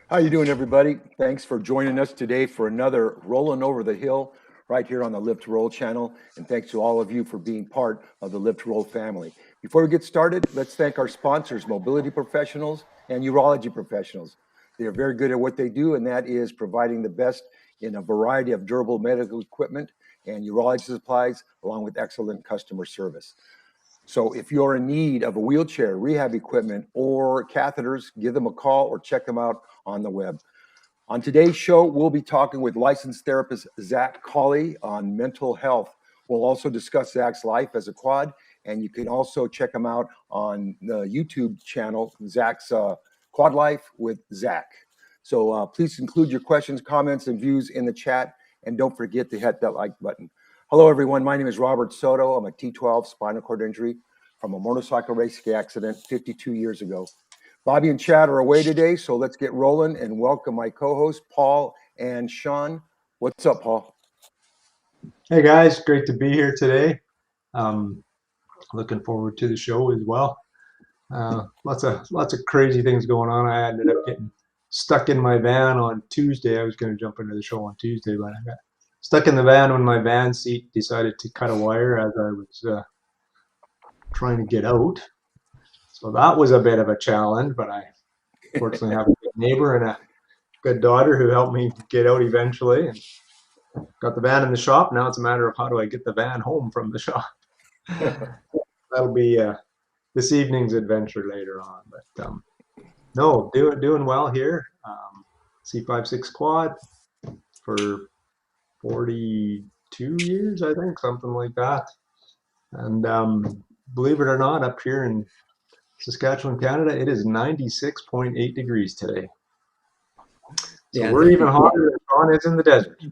How you doing, everybody? Thanks for joining us today for another Rolling Over the Hill right here on the Lift Roll channel. And thanks to all of you for being part of the Lift Roll family. Before we get started, let's thank our sponsors, mobility professionals and urology professionals. They are very good at what they do, and that is providing the best in a variety of durable medical equipment and urology supplies, along with excellent customer service. So if you're in need of a wheelchair, rehab equipment, or catheters, give them a call or check them out on the web. On today's show, we'll be talking with licensed therapist Zack Collie on mental health. We'll also discuss Zack's life as a quad, and you can also check him out on the YouTube channel, Zack's Quad Life with Zack. So please include your questions, comments, and views in the chat, and don't forget to hit that like button. Hello, everyone. My name is Robert Soto. I'm a T12 spinal cord injury from a motorcycle racing accident 52 years ago. Bobby and Chad are away today, so let's get rolling and welcome my co-hosts, Paul and Sean. What's up, Paul? Hey guys, great to be here today. Looking forward to the show as well. Lots of crazy things going on. I ended up getting stuck in my van on Tuesday. I was going to jump into the show on Tuesday, but I got stuck in the van when my van seat decided to cut a wire as I was trying to get out. So that was a bit of a challenge, but I fortunately have a good neighbor and a good daughter who helped me get out eventually. And got the van in the shop. Now it's a matter of how do I get the van home from the shop. That'll be this evening's adventure later on. But no, doing well here. C56 quad for 42 years, I think, something like that. And believe it or not, up here in Saskatchewan, Canada, it is 96.8 degrees today. So Yeah, we're even hotter than Sean is in the desert.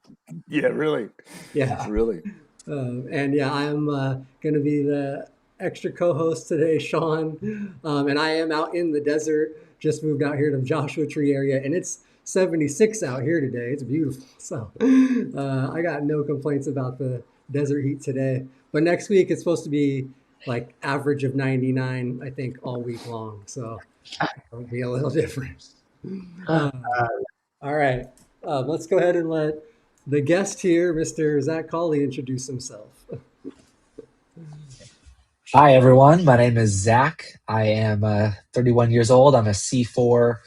Yeah, really. yeah. Really. And yeah, I'm going to be the extra co-host today, Sean. And I am out in the desert. Just moved out here to the Joshua Tree area, and it's 76 out here today. It's beautiful. So I got no complaints about the desert heat today. But next week it's supposed to be like average of 99, I think, all week long. So it'll be a little different. All right. Let's go ahead and let the guest here, Mr. Zack Collie, introduce himself. Hi, everyone. My name is Zack. I am 31 years old. I'm a C4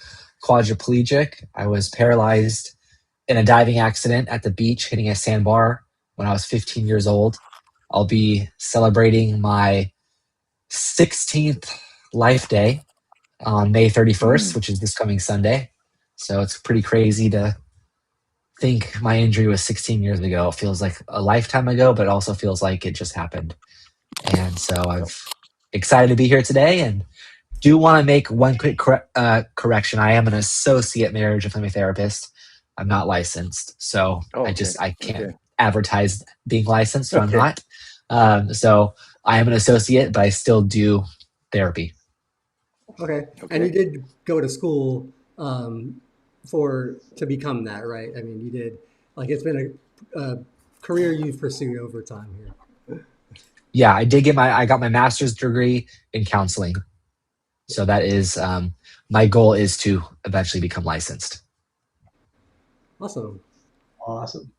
quadriplegic. I was paralyzed in a diving accident at the beach hitting a sandbar when I was 15 years old. I'll be celebrating my 16th life day on May 31st, which is this coming Sunday. So it's pretty crazy to think my injury was 16 years ago. It feels like a lifetime ago, but it also feels like it just happened. And so I'm excited to be here today and do want to make one quick correction. I am an associate marriage and family therapist. I'm not licensed. So I can't advertise being licensed, so I'm not. So I am an associate, but I still do therapy. Okay. And you did go to school to become that, right? I mean, you did, like, it's been a career you've pursued over time here. Yeah, I got my master's degree in counseling. So that is, my goal is to eventually become licensed. Awesome. Awesome.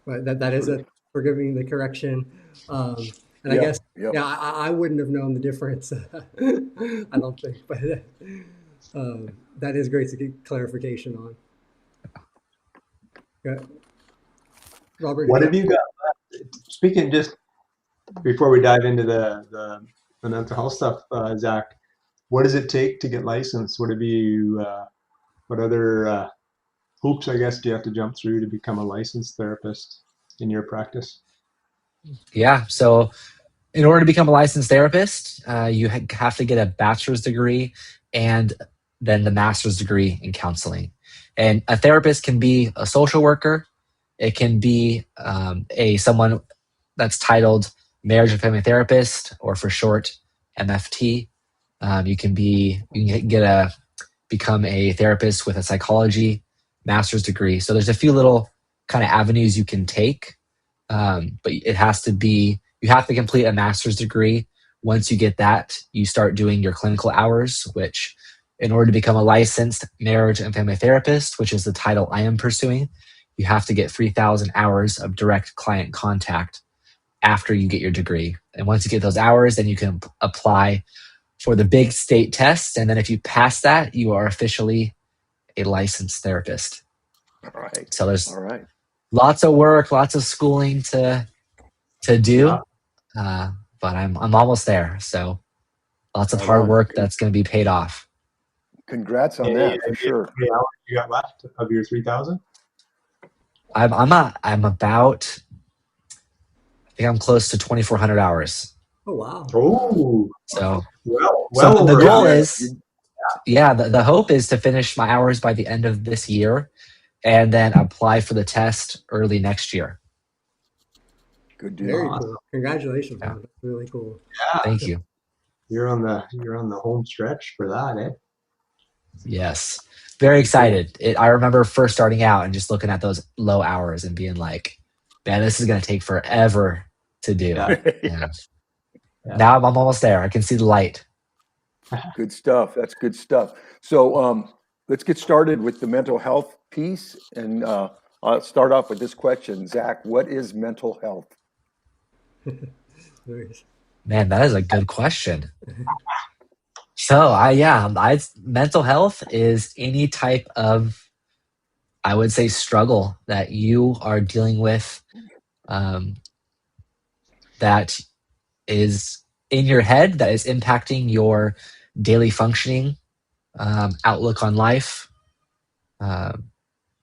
Right. That is it. For giving the correction. And I guess, I wouldn't have known the difference. I don't think, but that is great to get clarification on. Yeah. Robert, what have you got? Speaking just before we dive into the mental health stuff, Zack, what does it take to get licensed? What other hoops, I guess, do you have to jump through to become a licensed therapist in your practice? Yeah. So in order to become a licensed therapist, you have to get a bachelor's degree and then the master's degree in counseling. And a therapist can be a social worker. It can be someone that's titled marriage and family therapist, or for short, MFT. You can become a therapist with a psychology master's degree. So there's a few little kind of avenues you can take, but you have to complete a master's degree. Once you get that, you start doing your clinical hours, which in order to become a licensed marriage and family therapist, which is the title I am pursuing, you have to get 3,000 hours of direct client contact after you get your degree. And once you get those hours, then you can apply for the big state tests. And then if you pass that, you are officially a licensed therapist. All right. So there's All right. lots of work, lots of schooling to do. Yeah. But I'm almost there. So lots of Right hard on. work that's going to be paid off. Congrats on Any that, for idea sure. how many hours you got left of your 3,000? I'm about, I think I'm close to 2,400 hours. Oh wow. Oh, So well the over goal half. is, the hope is to finish my hours by the end of this year and then apply for the test early next year. Good deal. Very Awesome. cool. Congratulations, Yeah. man. That's really cool. Thank you. You're on the home stretch for that, eh? Yes. Very excited. I remember first starting out and just looking at those low hours and being like, man, this is going to take forever to do. Yeah. And Yeah. now I'm almost there. I can see the light. Good stuff. That's good stuff. So let's get started with the mental health piece. And I'll start off with this question. Zach, what is mental health? Nice. Man, that is a good question. So mental health is any type of, I would say, struggle that you are dealing with, that is in your head, that is impacting your daily functioning, outlook on life. And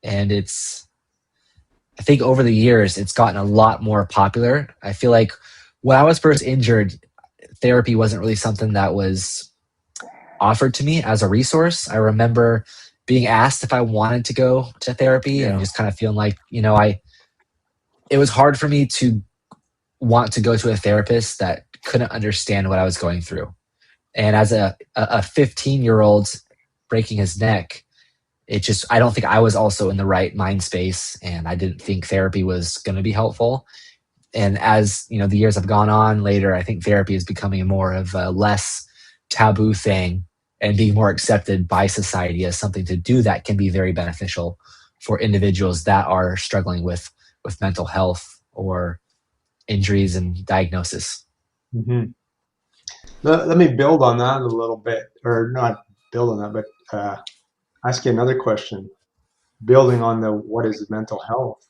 I think over the years, it's gotten a lot more popular. I feel like when I was first injured, therapy wasn't really something that was offered to me as a resource. I remember being asked if I wanted to go to therapy and just kind of feeling like, it was hard for me to want to go to a therapist that couldn't understand what I was going through. And as a 15-year-old breaking his neck, I don't think I was also in the right mind space, and I didn't think therapy was going to be helpful. And as the years have gone on later, I think therapy is becoming more of a less taboo thing and being more accepted by society as something to do that can be very beneficial for individuals that are struggling with mental health or injuries and diagnosis. Mm-hmm. Let me build on that a little bit, or not build on that, but ask you another question. Building on what is mental health?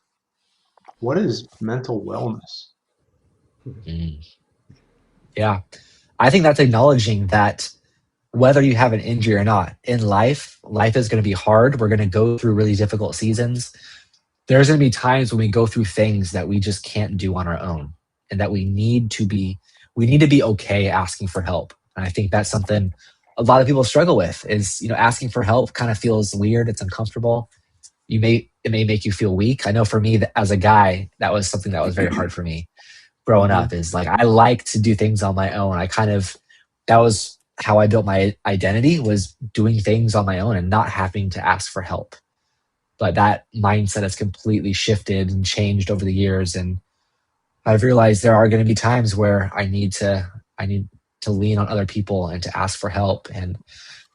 What is mental wellness? Mm. Yeah. I think that's acknowledging that whether you have an injury or not, in life is going to be hard. We're going to go through really difficult seasons. There's going to be times when we go through things that we just can't do on our own, and that we need to be okay asking for help. And I think that's something a lot of people struggle with is, asking for help kind of feels weird. It's uncomfortable. It may make you feel weak. I know for me, as a guy, that was something that was very hard for me growing up, is like, I like to do things on my own. That was how I built my identity, was doing things on my own and not having to ask for help. But that mindset has completely shifted and changed over the years. And I've realized there are going to be times where I need to lean on other people and to ask for help, and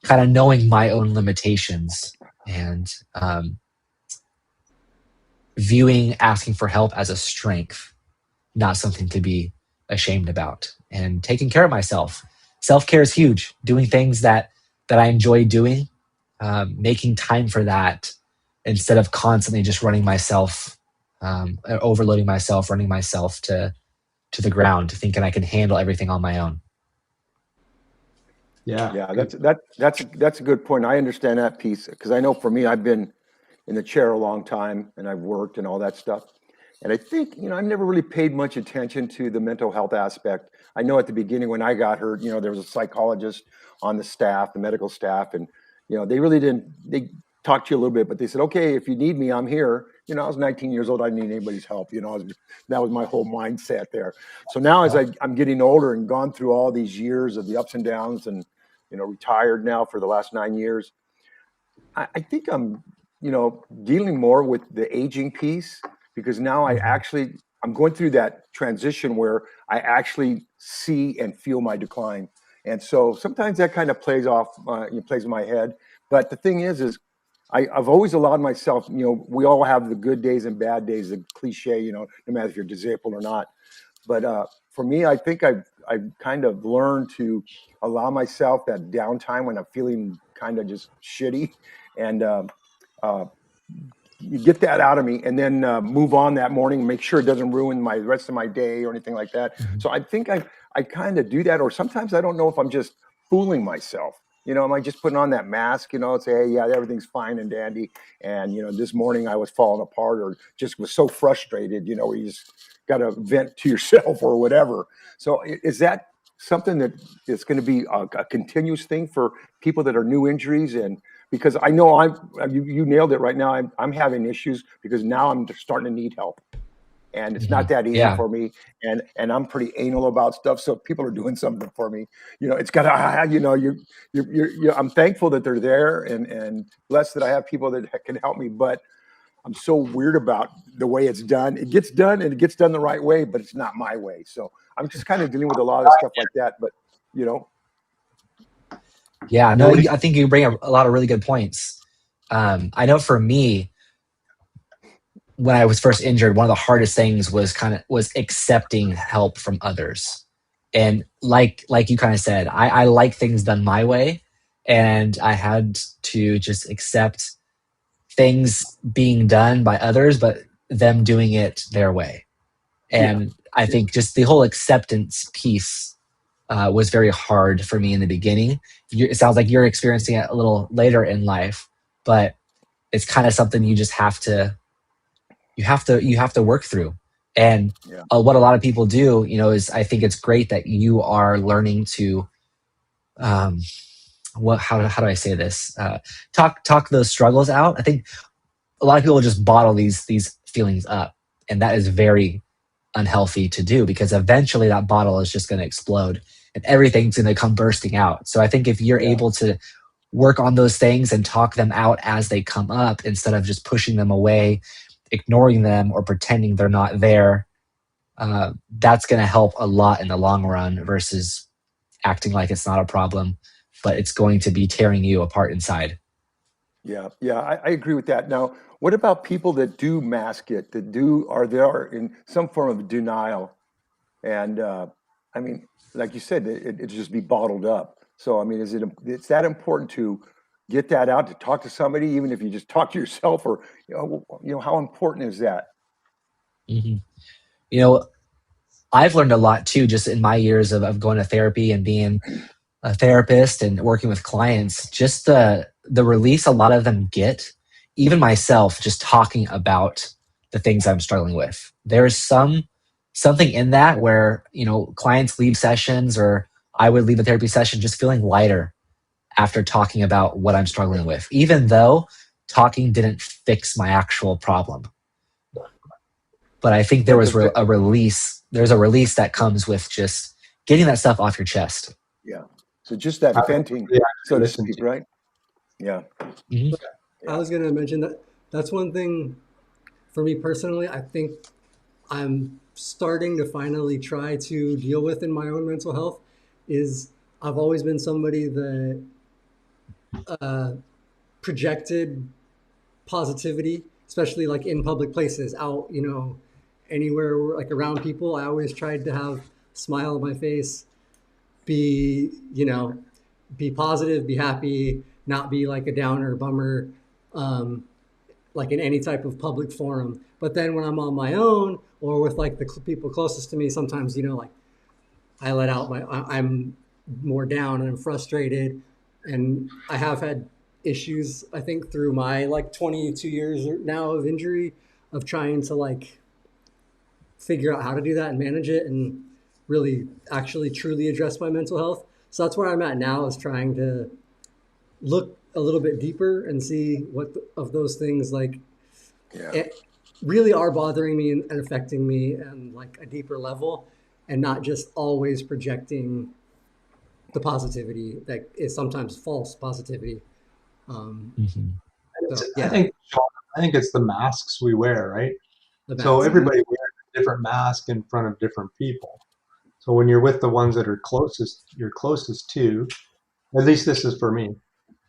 kind of knowing my own limitations, and viewing asking for help as a strength, not something to be ashamed about, and taking care of myself. Self-care is huge. Doing things that I enjoy doing, making time for that instead of constantly just running myself, overloading myself, running myself to the ground, thinking I can handle everything on my own. Yeah, that's a good point. I understand that piece, because I know for me, I've been in the chair a long time and I've worked and all that stuff. And I think, I've never really paid much attention to the mental health aspect. I know at the beginning when I got hurt, there was a psychologist on the staff, the medical staff, and, they talked to you a little bit, but they said, okay, if you need me, I'm here. I was 19 years old. I didn't need anybody's help. That was my whole mindset there. So now as I'm getting older and gone through all these years of the ups and downs, and, retired now for the last 9 years, I think I'm, dealing more with the aging piece, because now I'm going through that transition where I actually see and feel my decline. And so sometimes that kind of plays plays in my head. But the thing is I've always allowed myself, we all have the good days and bad days, the cliche, no matter if you're disabled or not. But for me, I think I've kind of learned to allow myself that downtime when I'm feeling kind of just shitty, and uh, you get that out of me, and then move on that morning, make sure it doesn't ruin my rest of my day or anything like that. Mhm. So I think I kind of do that, or sometimes I don't know if I'm just fooling myself. Am I just putting on that mask, and say, hey, yeah, everything's fine and dandy. And, this morning I was falling apart or just was so frustrated, where you just got to vent to yourself or whatever. So is that something that is going to be a continuous thing for people that are new injuries? And because I know you nailed it right now. I'm having issues because now I'm starting to need help. And it's not that easy Yeah. for me, and I'm pretty anal about stuff. So if people are doing something for me, it's got to, I'm thankful that they're there, and blessed that I have people that can help me. But I'm so weird about the way it's done. It gets done, and it gets done the right way, but it's not my way. So I'm just kind of dealing with a lot of stuff like that. But Yeah, no, Nobody. I think you bring a lot of really good points. I know for me, when I was first injured, one of the hardest things was accepting help from others. And like you kind of said, I like things done my way, and I had to just accept things being done by others, but them doing it their way. yeah, And I think just the whole acceptance piece was very hard for me in the beginning. It sounds like you're experiencing it a little later in life, but it's kind of something you just have to work through. And yeah, what a lot of people do, is I think it's great that you are learning to um, how do I say this? Talk those struggles out. I think a lot of people just bottle these feelings up, and that is very unhealthy to do because eventually that bottle is just going to explode and everything's going to come bursting out. So I think if you're yeah. able to work on those things and talk them out as they come up instead of just pushing them away, ignoring them, or pretending they're not there, that's going to help a lot in the long run versus acting like it's not a problem, but it's going to be tearing you apart inside. Yeah, yeah, I agree with that. Now, what about people that do mask it, are there in some form of denial? And I mean, like you said, it just be bottled up. So, I mean, it's that important to get that out, to talk to somebody, even if you just talk to yourself, or, how important is that? Mhm. You know, I've learned a lot too, just in my years of going to therapy and being a therapist and working with clients. Just the release a lot of them get, even myself, just talking about the things I'm struggling with. There's something in that where clients leave sessions, or I would leave a therapy session just feeling lighter after talking about what I'm struggling Yeah, with, even though talking didn't fix my actual problem. But I think there yeah, was because a release. There's a release that comes with just getting that stuff off your chest. yeah. So just that venting, Yeah, so to listen speak, to. right? Yeah, Mhm. I yeah, was going to mention that that's one thing for me personally. I think I'm starting to finally try to deal with in my own mental health is I've always been somebody that uh, projected positivity, especially like in public places, out, anywhere like around people. I always tried to have a smile on my face, be, be positive, be happy, not be like a downer, bummer, um, like in any type of public forum. But then when I'm on my own or with like the people closest to me, sometimes, like I let out I'm more down and I'm frustrated. And I have had issues, I think, through my like 22 years now of injury of trying to like figure out how to do that and manage it and really actually truly address my mental health. So that's where I'm at now is trying to look a little bit deeper and see what of those things like yeah. it really are bothering me and affecting me and like a deeper level and not just always projecting the positivity that is sometimes false positivity. Um, Mhm. so I yeah, think I think it's the masks we wear, right? the So mask. Hmm. everybody wears a different mask in front of different people. So when you're with the ones that are you're closest to, at least this is for me.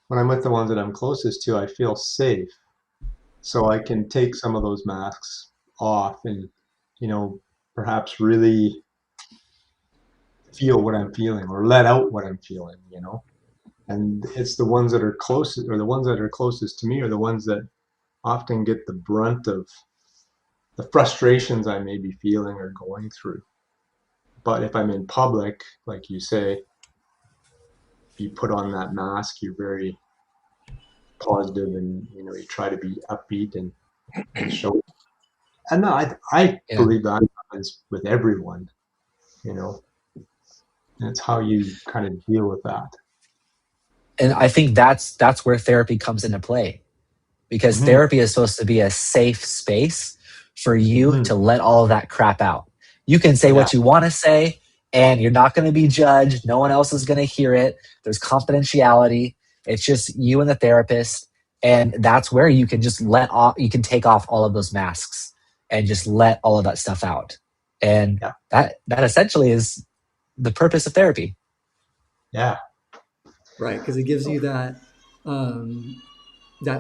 When I'm with the ones that I'm closest to, I feel safe. So I can take some of those masks off and, perhaps really feel what I'm feeling or let out what I'm feeling. And it's the ones that are closest, or the ones that are closest to me are the ones that often get the brunt of the frustrations I may be feeling or going through. But if I'm in public, like you say, you put on that mask, you're very positive, and you try to be upbeat and show. And no, I Yeah. believe that happens with everyone. And it's how you kind of deal with that. And I think that's where therapy comes into play, because Mhm. therapy is supposed to be a safe space for you Mhm. to let all of that crap out. You can say Yeah. what you want to say, and you're not going to be judged. No one else is going to hear it. There's confidentiality. It's just you and the therapist. And that's where you can just you can take off all of those masks and just let all of that stuff out. And Yeah. that essentially is the purpose of therapy. Yeah. Right, because it gives you that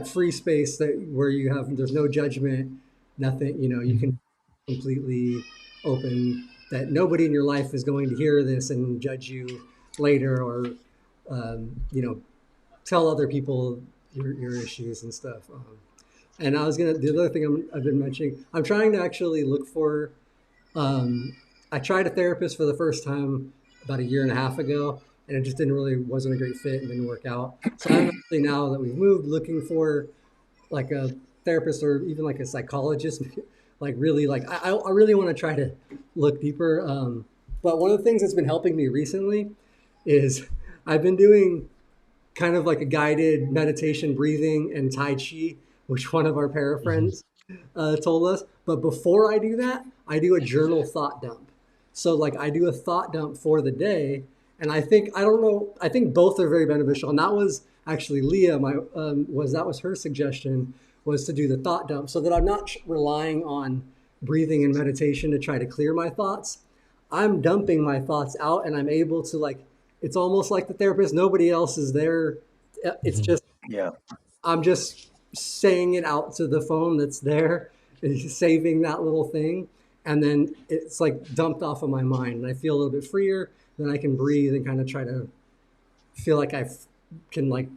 free space where there's no judgment, nothing. You can completely open, that nobody in your life is going to hear this and judge you later, or tell other people your issues and stuff. And the other thing I've been mentioning, I'm trying to actually look for. I tried a therapist for the first time about a year and a half ago, and it just wasn't a great fit and didn't work out. So I'm actually, now that we've moved, looking for like a therapist or even like a psychologist. Like really, like I really want to try to look deeper. But one of the things that's been helping me recently is I've been doing kind of like a guided meditation, breathing, and Tai Chi, which one of our para friends told us. But before I do that, I do a journal thought dump. So like I do a thought dump for the day, and I don't know, I think both are very beneficial. And that was actually Leah, that was her suggestion, was to do the thought dump, so that I'm not relying on breathing and meditation to try to clear my thoughts. I'm dumping my thoughts out, and I'm able to, like, it's almost like the therapist, nobody else is there. It's just, Yeah. I'm just saying it out to the phone that's there, saving that little thing. And then it's like dumped off of my mind, and I feel a little bit freer. Then I can breathe and kind of try to feel like can like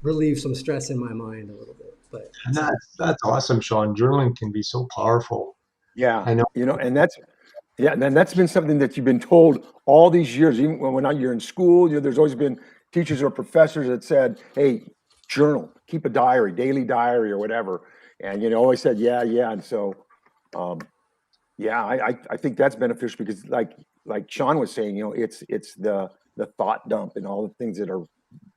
relieve some stress in my mind a little bit. But And that's awesome, Sean. Journaling can be so powerful. Yeah. I know. And that's been something that you've been told all these years, even when you're in school. There's always been teachers or professors that said, hey, journal, keep a diary, daily diary or whatever. And, always said, yeah. And so, I think that's beneficial, because like Sean was saying, it's the thought dump and all the things that are,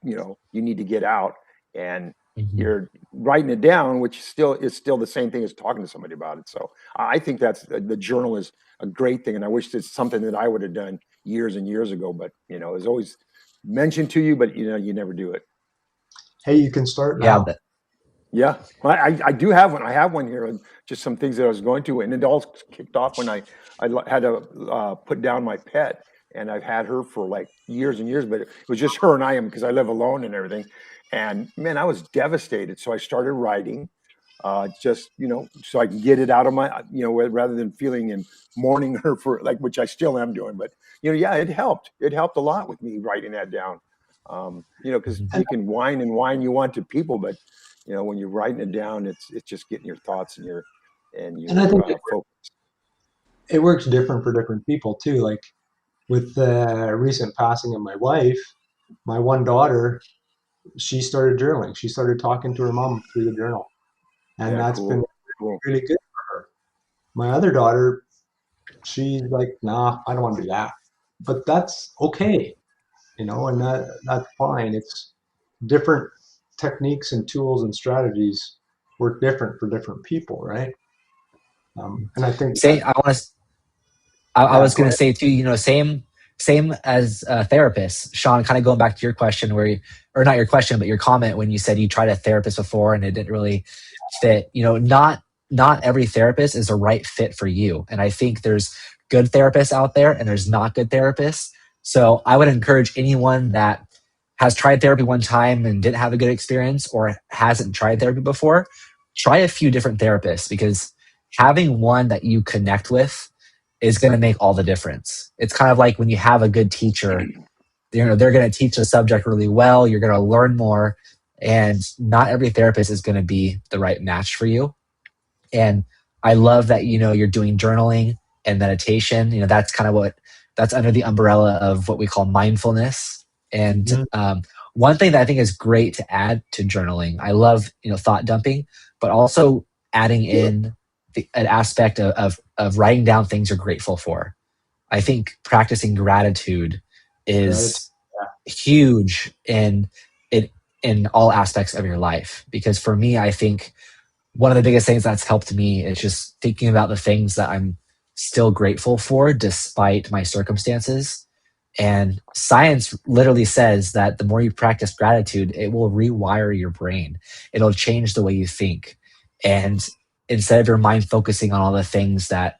you need to get out, and you're writing it down, which is still the same thing as talking to somebody about it. So I think the journal is a great thing. And I wish it's something that I would have done years and years ago, but it's always mentioned to you, but you never do it. Hey, you can start Yeah. now. Yeah, well, I do have one. I have one here, and just some things that I was going to, and it all kicked off when I had to put down my pet, and I've had her for like years and years, but it was just her and I am, because I live alone and everything. And man, I was devastated. So I started writing, just so I can get it out of my, rather than feeling and mourning her for, like, which I still am doing. But yeah, it helped. It helped a lot with me writing that down. Because you can whine and whine you want to people, but when you're writing it down, it's just getting your thoughts and your And I think focus. it works different for different people too. Like with the recent passing of my wife, my one daughter, she started journaling. She started talking to her mom through the journal, and Yeah, that's been cool. really good for her. My other daughter, she's like, nah, I don't want to do that. But that's okay, and that's fine. It's different techniques and tools and strategies work different for different people, right? And I think Say, that, I yeah, was go going to ahead. say too, same as a therapist, Sean, kind of going back to your question or not your question, but your comment when you said you tried a therapist before and it didn't really fit. Not every therapist is a right fit for you. And I think there's good therapists out there and there's not good therapists. So I would encourage anyone that has tried therapy one time and didn't have a good experience or hasn't tried therapy before, try a few different therapists, because having one that you connect with is going to make all the difference. It's kind of like when you have a good teacher, they're going to teach the subject really well. You're going to learn more, and not every therapist is going to be the right match for you. And I love that, you're doing journaling and meditation. That's kind of that's under the umbrella of what we call mindfulness. And one thing that I think is great to add to journaling, I love, thought dumping, but also adding in an aspect of writing down things you're grateful for. I think practicing gratitude is huge in all aspects of your life. Because for me, I think one of the biggest things that's helped me is just thinking about the things that I'm still grateful for despite my circumstances. And science literally says that the more you practice gratitude, it will rewire your brain. It'll change the way you think. And instead of your mind focusing on all the things that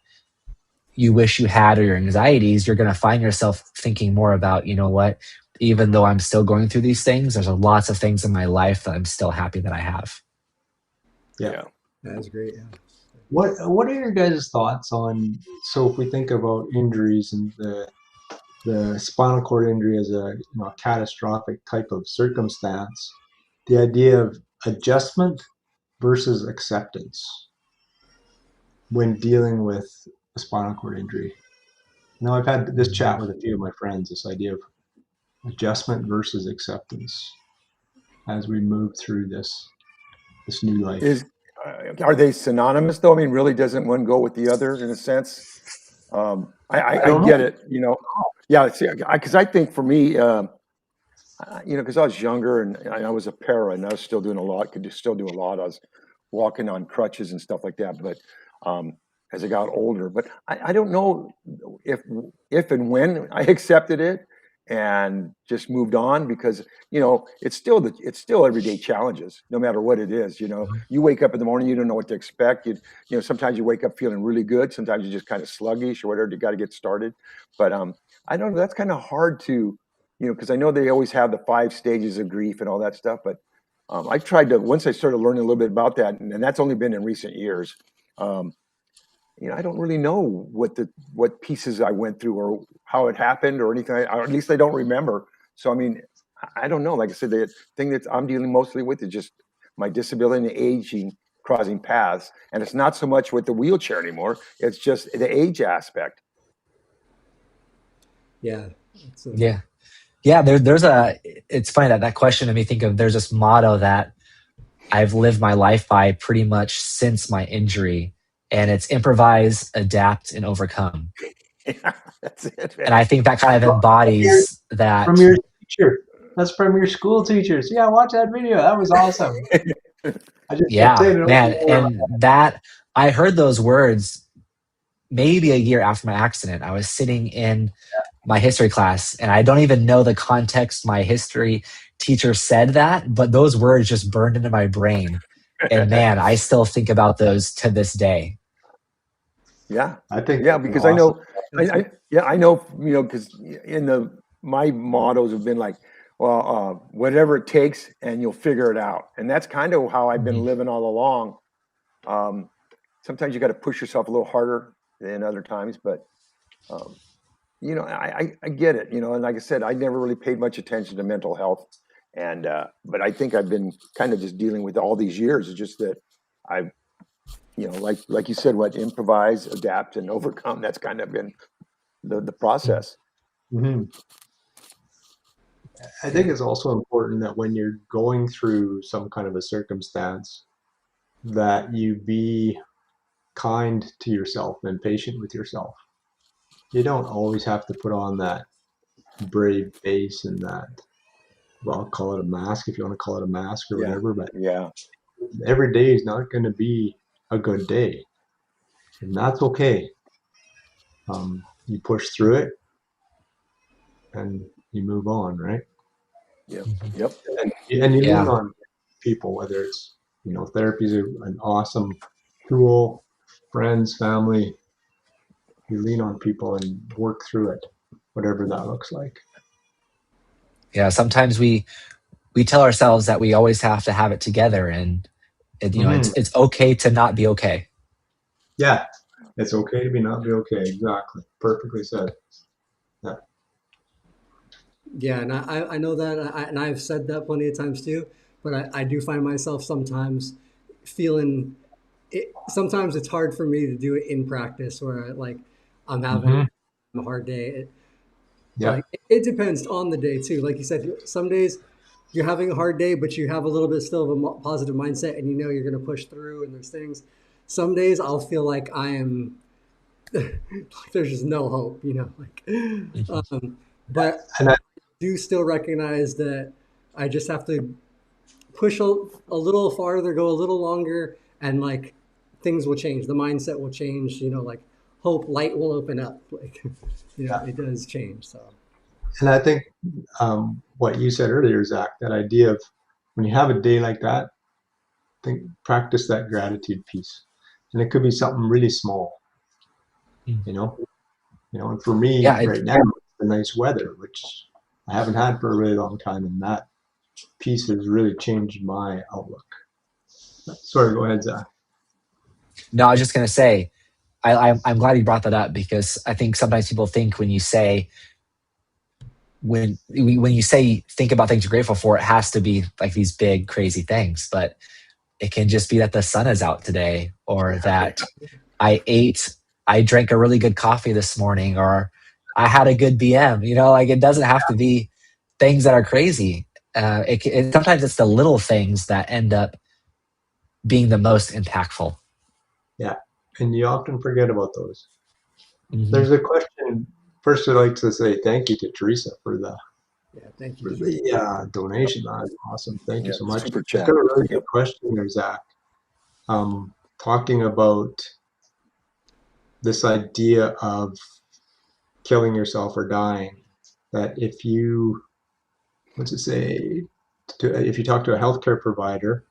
you wish you had or your anxieties, you're going to find yourself thinking more about, what, even though I'm still going through these things, there's lots of things in my life that I'm still happy that I have. Yeah. That's great. Yeah. What are your guys' thoughts on, so if we think about injuries and the spinal cord injury as a catastrophic type of circumstance, the idea of adjustment versus acceptance when dealing with a spinal cord injury? Now, I've had this chat with a few of my friends, this idea of adjustment versus acceptance as we move through this new life. Are they synonymous though? I mean, really, doesn't one go with the other in a sense? I get it, Yeah, because I think for me, because I was younger and I was a para and I was still doing a lot, still do a lot. I was walking on crutches and stuff like that. But as I got older, but I don't know if and when I accepted it and just moved on, because it's still everyday challenges, no matter what it is. You wake up in the morning, you don't know what to expect. Sometimes you wake up feeling really good, sometimes you're just kind of sluggish or whatever. You got to get started. But I don't know, that's kind of hard to, because I know they always have the 5 stages of grief and all that stuff. But I tried to, once I started learning a little bit about that, and that's only been in recent years. I don't really know what pieces I went through or how it happened or anything, or at least I don't remember. So, I mean, I don't know. Like I said, the thing that I'm dealing mostly with is just my disability and aging crossing paths. And it's not so much with the wheelchair anymore. It's just the age aspect. Yeah. Yeah. It's funny that question made me think of, there's this motto that I've lived my life by pretty much since my injury, and it's improvise, adapt, and overcome. Yeah, that's it, man. And I think that kind of embodies that. From your teacher. That's from your school teachers. Yeah, watch that video. That was awesome. I just kept saying it man. over and And that, I heard those words maybe a year after my accident. I was sitting in my history class, and I don't even know the context my history teacher said that, but those words just burned into my brain. And man, I still think about those to this day. Yeah, I think because awesome. I know, because my mottos have been like, well, whatever it takes, and you'll figure it out. And that's kind of how I've been living all along. Sometimes you got to push yourself a little harder than other times, but I get it. And like I said, I never really paid much attention to mental health, and but I think I've been kind of just dealing with all these years. It's just that I've, like you said, what, improvise, adapt, and overcome. That's kind of been the process. Mm-hmm. I think it's also important that when you're going through some kind of a circumstance, that you be kind to yourself and patient with yourself. You don't always have to put on that brave face and that, well, I'll call it a mask if you want to call it a mask or whatever, but every day is not going to be a good day. And that's okay. You push through it and you move on, right? Yep. And you lean on people, whether it's, therapy is an awesome tool, friends, family, you lean on people and work through it, whatever that looks like. Yeah, sometimes we tell ourselves that we always have to have it together, and it's okay to not be okay. Yeah, it's okay to not be okay. Exactly, perfectly said. Yeah. Yeah, and I know that, and I've said that plenty of times too. But I do find myself sometimes feeling it. Sometimes it's hard for me to do it in practice, where like I'm having a hard day. Yeah. Like it depends on the day too. Like you said, some days you're having a hard day, but you have a little bit still of a positive mindset, and you know you're going to push through. And there's things. Some days I'll feel like I am. Like there's just no hope, you know. Like, but And I, do still recognize that I just have to push a little farther, go a little longer, and like things will change. The mindset will change. You know, like hope, light will open up. Like, you know, it does change. So. and I think what you said earlier, Zach, that idea of when you have a day like that, practice that gratitude piece, and it could be something really small, you know. And for me Yeah, right now, it's the nice weather, which I haven't had for a really long time, and that piece has really changed my outlook. Sorry, go ahead, Zach. no, I was just gonna say, I'm glad you brought that up, because I think sometimes people think when you say think about things you're grateful for, it has to be like these big crazy things, but it can just be that the sun is out today, or that I drank a really good coffee this morning, or I had a good BM. Like it doesn't have to be things that are crazy. Sometimes it's the little things that end up being the most impactful. Yeah, and you often forget about those. Mm-hmm. There's a question. First, I'd like to say thank you to Teresa for the Thank you. donation. That was awesome. Thank you so much. Super I've chat. got a really good question there, Zach. Talking about this idea of killing yourself or dying, that if you, what's it say, if you talk to a healthcare provider,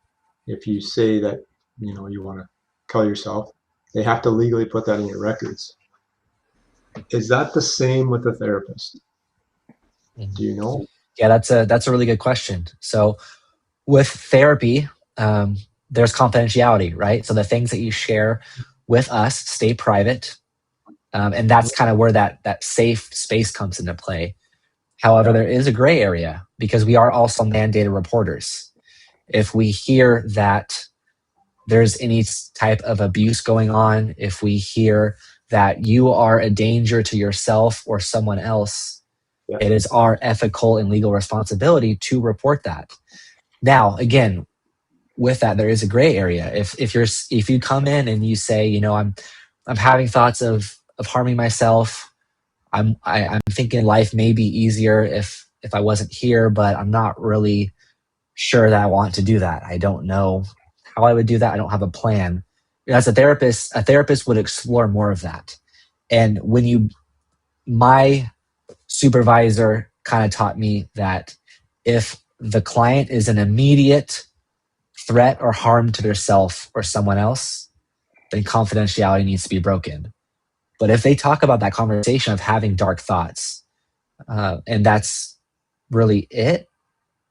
if you say that, you want to kill yourself, they have to legally put that in your records. Is that the same with a therapist? Do you know? Yeah, that's a really good question. So with therapy, there's confidentiality, right? So the things that you share with us stay private. And that's kind of where that safe space comes into play. However, there is a gray area, because we are also mandated reporters. If we hear that there's any type of abuse going on, if we hear that you are a danger to yourself or someone else, it is our ethical and legal responsibility to report that. Now, again, with that, there is a gray area. If you come in and you say, I'm having thoughts of harming myself, I'm thinking life may be easier if I wasn't here, but I'm not really sure that I want to do that. I don't know how I would do that. I don't have a plan. As a therapist would explore more of that. And my supervisor kind of taught me that if the client is an immediate threat or harm to themselves or someone else, then confidentiality needs to be broken. But if they talk about that conversation of having dark thoughts, and that's really it,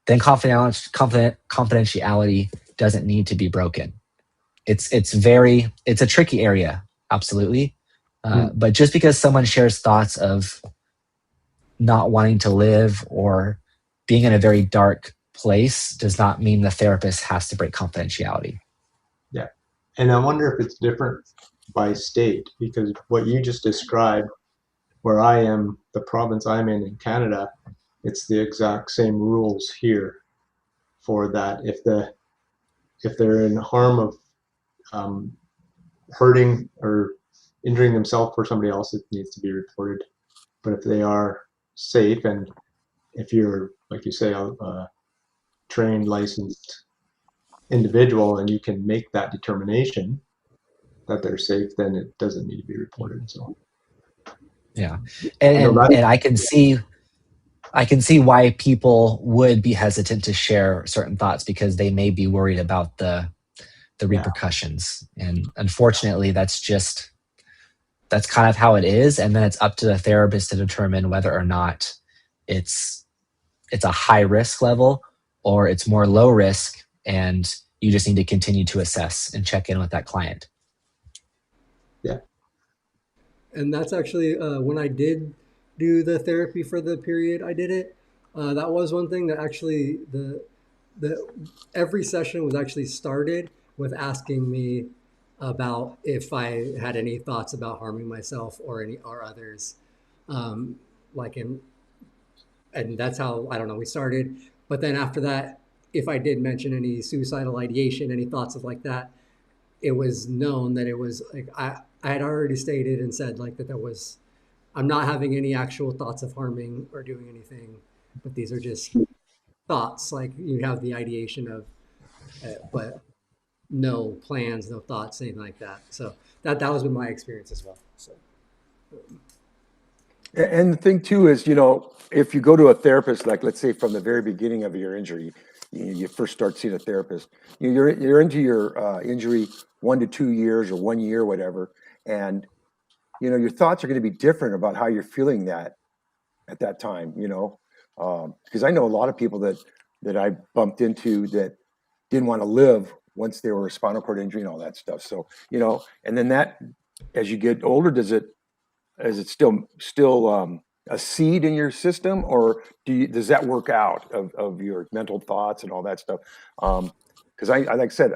then confidentiality doesn't need to be broken. It's a tricky area, absolutely. But just because someone shares thoughts of not wanting to live or being in a very dark place does not mean the therapist has to break confidentiality. Yeah. And I wonder if it's different by state, because what you just described, where I am, the province I'm in Canada, it's the exact same rules here for that. If they're in harm of hurting or injuring themselves or somebody else, it needs to be reported. But if they are safe, and if you're, like you say, a trained, licensed individual, and you can make that determination that they're safe, then it doesn't need to be reported. So yeah, and I can see why people would be hesitant to share certain thoughts, because they may be worried about the repercussions. And unfortunately, that's just that's kind of how it is. And then it's up to the therapist to determine whether or not it's a high risk level or it's more low risk, and you just need to continue to assess and check in with that client. Yeah. And that's actually when I did do the therapy for the period I did it. That was one thing that actually the every session was actually started with asking me about if I had any thoughts about harming myself or any or others, um, like in and that's how I don't know we started. But then after that, if I did mention any suicidal ideation, any thoughts of like that, it was known that it was like I had already stated and said like that was I'm not having any actual thoughts of harming or doing anything, but these are just thoughts. Like you have the ideation of, but no plans, no thoughts, anything like that. So that was been my experience as well. So And the thing too is, if you go to a therapist, like let's say from the very beginning of your injury, you first start seeing a therapist, you're into your injury 1 to 2 years or 1 year, whatever, and your thoughts are going to be different about how you're feeling that at that time, because I know a lot of people that I bumped into that didn't want to live once they were a spinal cord injury and all that stuff. So, and then that, as you get older, is it still a seed in your system, or does that work out of your mental thoughts and all that stuff? Because I like I said,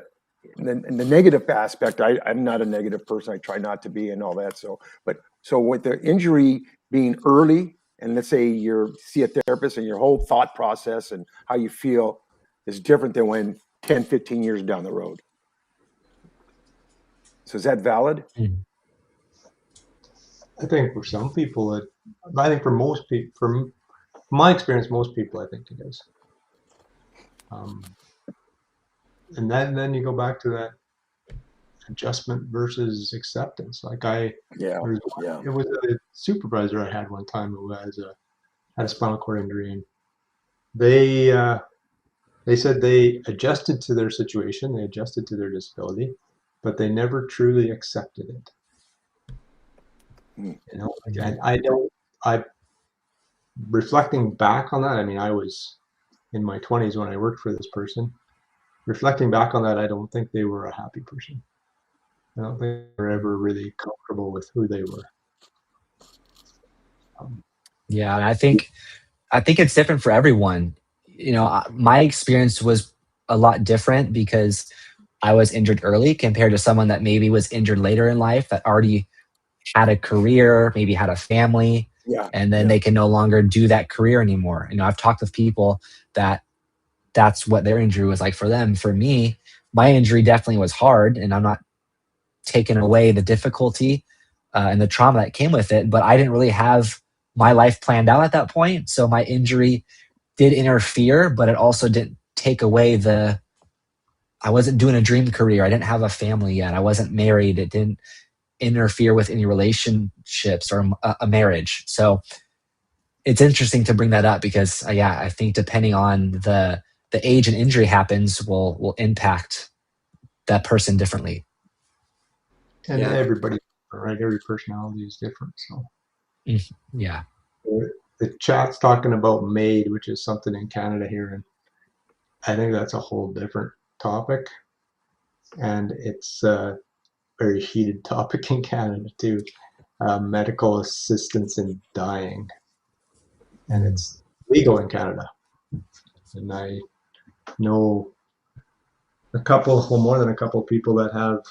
in the negative aspect, I'm not a negative person. I try not to be and all that. So with the injury being early, and let's say you see a therapist and your whole thought process and how you feel is different than when 10, 15 years down the road. So is that valid? I think for some people, I think for most people, from my experience, most people, I think it is. And then you go back to that adjustment versus acceptance. Like it was a supervisor I had one time who had a spinal cord injury, and they said they adjusted to their situation, they adjusted to their disability, but they never truly accepted it. And I reflecting back on that, I mean, I was in my 20s when I worked for this person. Reflecting back on that, I don't think they were a happy person. I don't think they were ever really comfortable with who they were. Yeah, and I think it's different for everyone. My experience was a lot different because I was injured early compared to someone that maybe was injured later in life that already had a career, maybe had a family, and then they can no longer do that career anymore. I've talked with people that's what their injury was like for them. For me, my injury definitely was hard, and I'm not taking away the difficulty and the trauma that came with it, but I didn't really have my life planned out at that point. So my injury did interfere, but it also didn't take away I wasn't doing a dream career. I didn't have a family yet. I wasn't married. It didn't interfere with any relationships or a marriage. So it's interesting to bring that up because I think depending on the age and injury happens will impact that person differently. And everybody, right? Every personality is different. So yeah. The chat's talking about MAID, which is something in Canada here, and I think that's a whole different topic, and it's a very heated topic in Canada too. Medical assistance in dying, and it's legal in Canada. And I know more than a couple people that have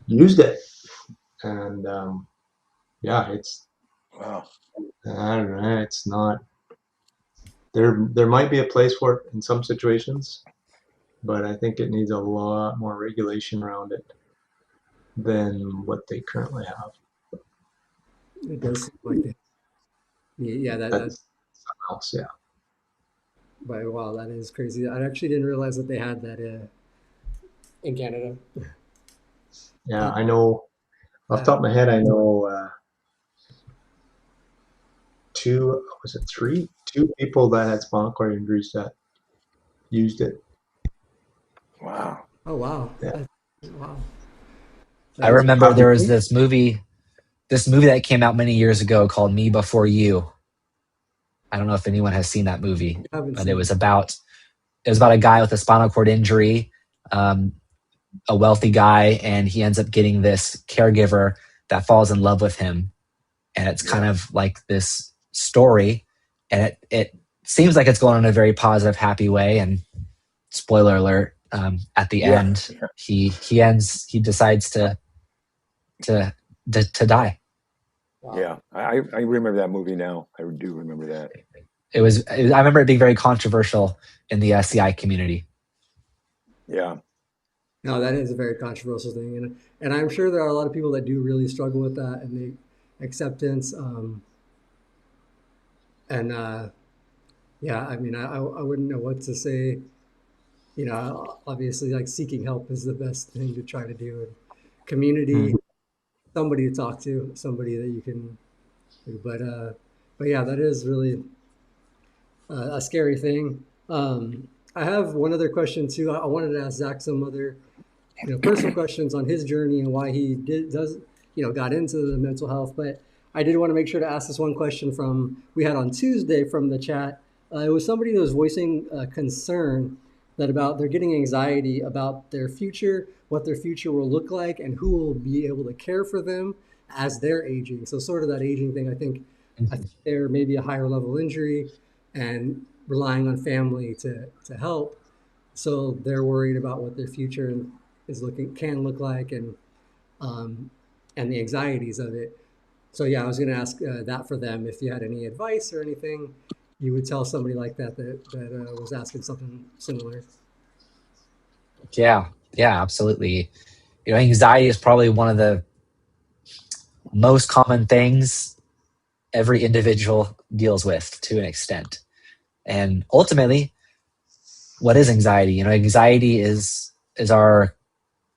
used it, and it's Wow. I don't know. It's not there. There might be a place for it in some situations, but I think it needs a lot more regulation around it than what they currently have. it does seem like it. Yeah, that's something else. Yeah. But wow, that is crazy. I actually didn't realize that they had that in Canada. Yeah, I know. Off the top of my head, I know two people that had spinal cord injuries that used it. Wow. Oh wow. Yeah. Wow. I is remember there was great. this movie that came out many years ago called Me Before You. I don't know if anyone has seen that movie, I haven't but seen it. it was about a guy with a spinal cord injury, um, a wealthy guy, and he ends up getting this caregiver that falls in love with him, and it's kind Yeah. of like this story, and it seems like it's going in a very positive, happy way. And spoiler alert, at the Yeah. end, he decides to to die. Wow. Yeah. I remember that movie now. I do remember that. I remember it being very controversial in the CI community. Yeah. No, that is a very controversial thing, and I'm sure there are a lot of people that do really struggle with that and the acceptance. And yeah, I mean, I wouldn't know what to say. You know, obviously, like seeking help is the best thing to try to do. And community, somebody to talk to, somebody that you can. But yeah, that is really a scary thing. I have one other question too. I wanted to ask Zach some other, personal questions on his journey and why he got into the mental health. But I did want to make sure to ask this one question from we had on Tuesday from the chat. It was somebody that was voicing concern that about they're getting anxiety about their future, what their future will look like, and who will be able to care for them as they're aging. So sort of that aging thing. I think there may be a higher level injury and relying on family to help. So they're worried about what their future can look like, um, and the anxieties of it. So yeah, I was going to ask that for them if you had any advice or anything you would tell somebody like that was asking something similar. Yeah, yeah, absolutely. Anxiety is probably one of the most common things every individual deals with to an extent. And ultimately, what is anxiety? Anxiety is our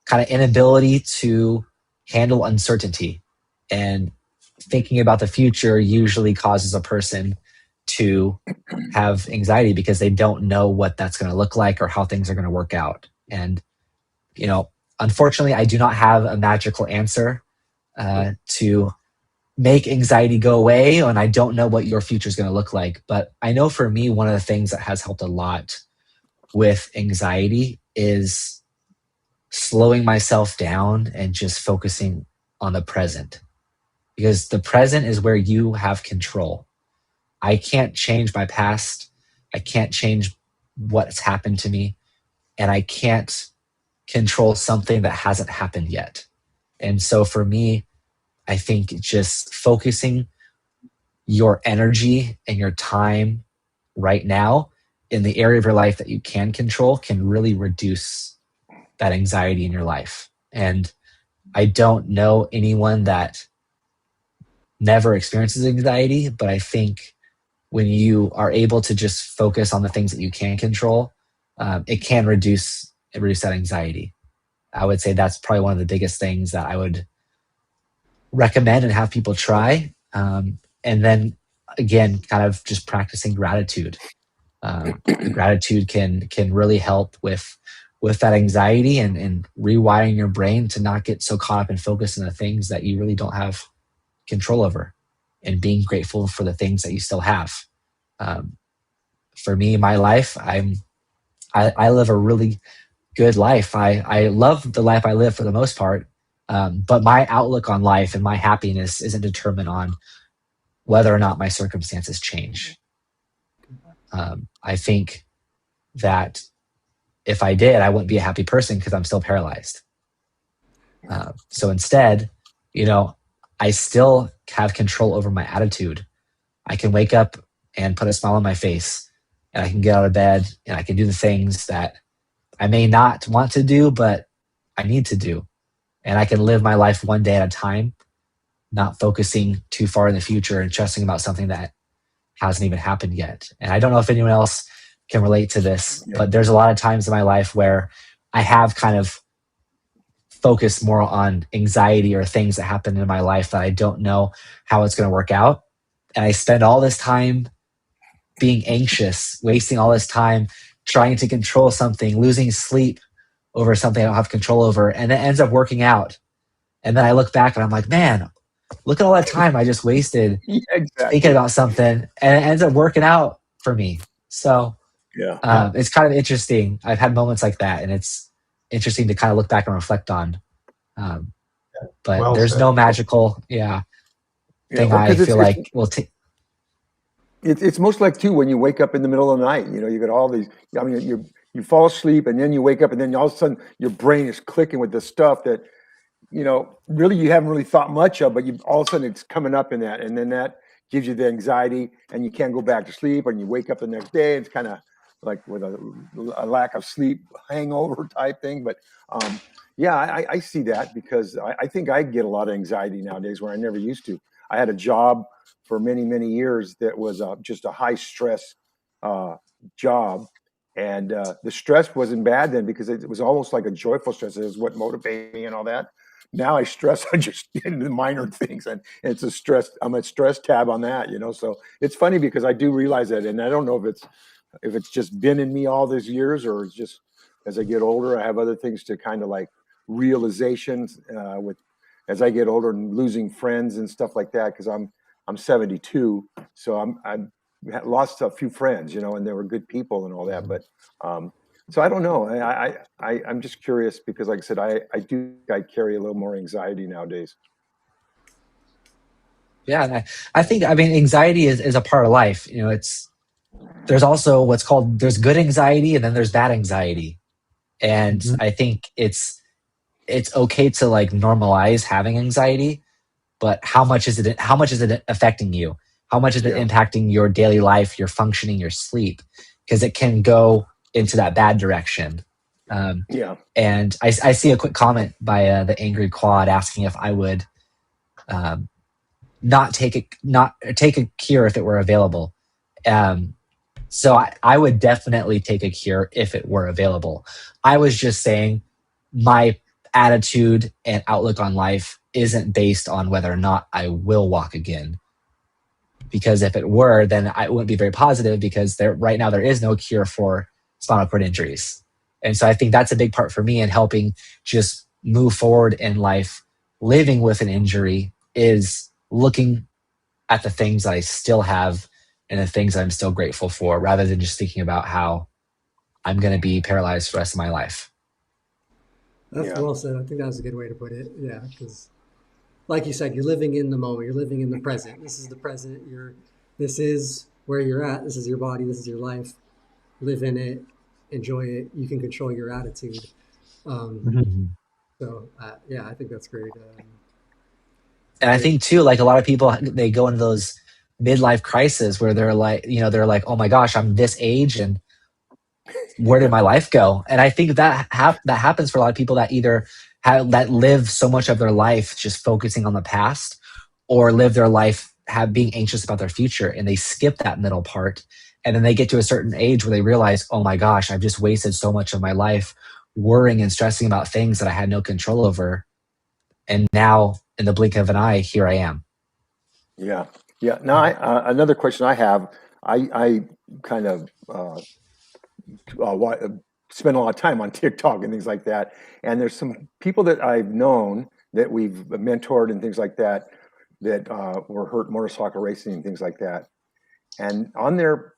kind of inability to handle uncertainty. And thinking about the future usually causes a person to have anxiety because they don't know what that's going to look like or how things are going to work out. And, unfortunately, I do not have a magical answer to make anxiety go away, and I don't know what your future is going to look like. But I know for me, one of the things that has helped a lot with anxiety is slowing myself down and just focusing on the present, because the present is where you have control. I can't change my past. I can't change what's happened to me, and I can't control something that hasn't happened yet. And so for me, I think just focusing your energy and your time right now in the area of your life that you can control can really reduce that anxiety in your life. And I don't know anyone that never experiences anxiety, but I think when you are able to just focus on the things that you can control, it can reduce that anxiety. I would say that's probably one of the biggest things that I would recommend and have people try. And then again, kind of just practicing gratitude. Gratitude can really help with that anxiety and rewiring your brain to not get so caught up and focused on the things that you really don't have control over, and being grateful for the things that you still have. For me, my life, I live a really good life. I love the life I live for the most part. But my outlook on life and my happiness isn't determined on whether or not my circumstances change. I think that if I did, I wouldn't be a happy person because I'm still paralyzed. So instead, I still have control over my attitude. I can wake up and put a smile on my face, and I can get out of bed and I can do the things that I may not want to do, but I need to do. And I can live my life one day at a time, not focusing too far in the future and stressing about something that hasn't even happened yet. And I don't know if anyone else can relate to this, but there's a lot of times in my life where I have kind of focused more on anxiety or things that happen in my life that I don't know how it's going to work out. And I spend all this time being anxious, wasting all this time trying to control something, losing sleep over something I don't have control over. And it ends up working out. And then I look back and I'm like, man, look at all that time I just wasted Yeah, thinking exactly. about something, and it ends up working out for me. So Yeah. Yeah. it's kind of interesting. I've had moments like that, and it's interesting to kind of look back and reflect on. Um, but Well there's said. no magical, yeah, Yeah. thing Well, I because feel like will take. it's most like too when you wake up in the middle of the night. You got all these. I mean, you fall asleep and then you wake up and then all of a sudden your brain is clicking with the stuff that really you haven't really thought much of, but you all of a sudden it's coming up in that, and then that gives you the anxiety, and you can't go back to sleep, and you wake up the next day. It's kind of like with a lack of sleep hangover type thing. But yeah, I see that because I think I get a lot of anxiety nowadays where I never used to. I had a job for many years that was just a high stress uh, job. And the stress wasn't bad then because it was almost like a joyful stress. It was what motivated me and all that. Now I stress on just in the minor things, and it's a stress. I'm a stress tab on that. So it's funny because I do realize that, and I don't know if it's just been in me all these years, or it's just as I get older, I have other things to kind of like realizations with as I get older and losing friends and stuff like that. Because I'm 72, so I'm lost a few friends, and they were good people and all that, but. So I don't know. I'm just curious because, like I said, I carry a little more anxiety nowadays. Yeah, and I think, I mean, anxiety is a part of life. There's also there's good anxiety and then there's bad anxiety. And Mhm. I think it's okay to like normalize having anxiety, but how much is it affecting you? How much is it Yeah, impacting your daily life, your functioning, your sleep? Because it can go into that bad direction. Um, yeah, and I see a quick comment by the Angry Quad asking if I would um, not take a cure if it were available. Um, so I would definitely take a cure if it were available. I was just saying my attitude and outlook on life isn't based on whether or not I will walk again. Because if it were, then I wouldn't be very positive because right now there is no cure for spinal cord injuries. And so I think that's a big part for me in helping just move forward in life. Living with an injury is looking at the things that I still have and the things I'm still grateful for, rather than just thinking about how I'm going to be paralyzed for the rest of my life. That's yeah, well said. I think that was a good way to put it. Yeah, because like you said, you're living in the moment. You're living in the present. This is the present. This is where you're at. This is your body. This is your life. Live in it. Enjoy it. You can control your attitude. Um, Mhm. Mhm. yeah, I think that's great. And I Great. think too, like a lot of people, they go into those midlife crises where they're like, oh my gosh, I'm this age and where did yeah, my life go? And I think that happens for a lot of people that either that live so much of their life just focusing on the past, or live their life being anxious about their future, and they skip that middle part, and then they get to a certain age where they realize, oh my gosh, I've just wasted so much of my life worrying and stressing about things that I had no control over, and now in the blink of an eye, here I am. yeah, yeah. Now, another question I have. I kind of spend a lot of time on TikTok and things like that, and there's some people that I've known that we've mentored and things like that that were hurt motorcycle racing and things like that. And on their